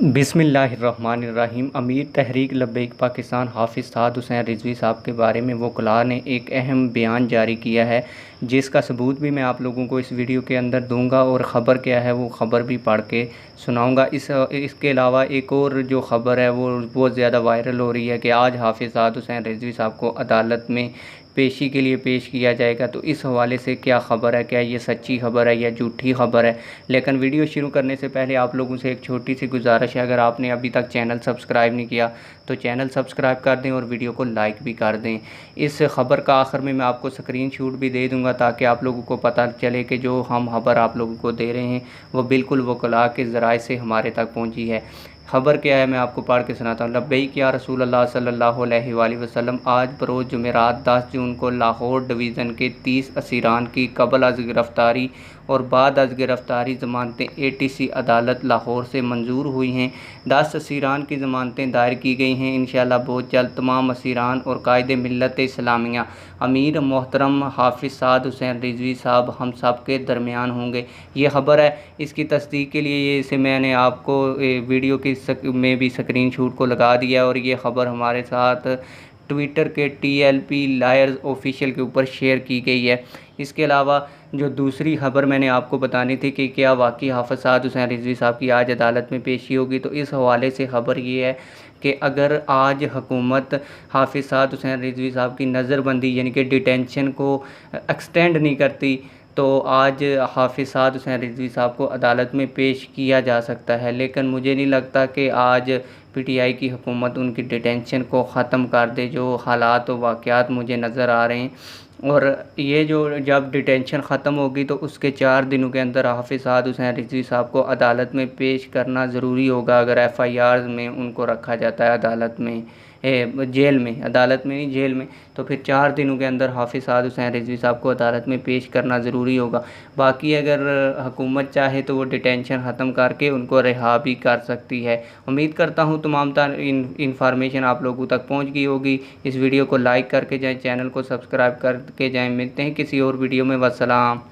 बिस्मिल्लाहिर्रहमानिर्रहीम। अमीर तहरीक लब्बैक पाकिस्तान हाफ़िज़ साद हुसैन रिज़वी साहब के बारे में वकला ने एक अहम बयान जारी किया है, जिसका सबूत भी मैं आप लोगों को इस वीडियो के अंदर दूंगा और ख़बर क्या है वो ख़बर भी पढ़ के सुनाऊंगा। इसके अलावा एक और जो ख़बर है वो बहुत ज़्यादा वायरल हो रही है कि आज हाफ़िज़ साद हुसैन रिज़वी साहब को अदालत में पेशी के लिए पेश किया जाएगा। तो इस हवाले से क्या ख़बर है, क्या ये सच्ची ख़बर है या झूठी ख़बर है। लेकिन वीडियो शुरू करने से पहले आप लोगों से एक छोटी सी गुजारिश है, अगर आपने अभी तक चैनल सब्सक्राइब नहीं किया तो चैनल सब्सक्राइब कर दें और वीडियो को लाइक भी कर दें। इस ख़बर का आखिर में मैं आपको स्क्रीनशॉट भी दे दूंगा ताकि आप लोगों को पता चले कि जो हम खबर आप लोगों को दे रहे हैं वो बिल्कुल वकला के ज़राए से हमारे तक पहुँची है। ख़बर क्या है मैं आपको पढ़ के सुनाता हूँ। लब्बैक या रसूल अल्लाह सल्लल्लाहु अलैहि वसल्लम। आज बरोज़ जुमेरात 10 जून को लाहौर डिवीज़न के 30 असीरान की कबल अज़ गिरफ़्तारी और बाद अज़ गिरफ़्तारी ज़मानतें ATC अदालत लाहौर से मंजूर हुई हैं। 10 असीरान की ज़मानतें दायर की गई हैं। इंशाअल्लाह बहुत जल्द तमाम असीरान और कायदे मिल्लत इस्लामिया अमीर मोहतरम हाफ़िज़ साद हुसैन रिज़वी साहब हम सब के दरमियान होंगे। ये ख़बर है, इसकी तस्दीक के लिए ये इसे मैंने आपको वीडियो की में भी स्क्रीनशॉट को लगा दिया और ये ख़बर हमारे साथ ट्विटर के TLP लायर्स ऑफिशियल के ऊपर शेयर की गई है। इसके अलावा जो दूसरी ख़बर मैंने आपको बतानी थी कि क्या वाकई हाफ़िज़ साद हुसैन रिज़वी साहब की आज अदालत में पेशी होगी, तो इस हवाले से ख़बर ये है कि अगर आज हुकूमत हाफ़िज़ साद हुसैन रिज़वी साहब की नज़रबंदी यानी कि डिटेंशन को एक्सटेंड नहीं करती तो आज हाफ़िज़ साद हुसैन रिज़वी साहब को अदालत में पेश किया जा सकता है। लेकिन मुझे नहीं लगता कि आज PTI की हुकूमत उनकी डिटेंशन को ख़त्म कर दे, जो हालात व वाक़यात मुझे नज़र आ रहे हैं। और ये जो जब डिटेंशन ख़त्म होगी तो उसके 4 दिनों के अंदर हाफ़िज़ साद हुसैन रिज़वी साहब को अदालत में पेश करना ज़रूरी होगा। अगर FIR में उनको रखा जाता है अदालत में जेल में, अदालत में नहीं जेल में, तो फिर 4 दिनों के अंदर हाफ़िज़ साद हुसैन रिज़वी साहब को अदालत में पेश करना ज़रूरी होगा। बाकी अगर हुकूमत चाहे तो वो डिटेंशन ख़त्म करके उनको रिहा भी कर सकती है। उम्मीद करता हूँ तमाम इंफॉर्मेशन आप लोगों तक पहुँच गई होगी। इस वीडियो को लाइक करके जाएँ, चैनल को सब्सक्राइब करके जाएँ। मिलते हैं किसी और वीडियो में। वस्सलाम।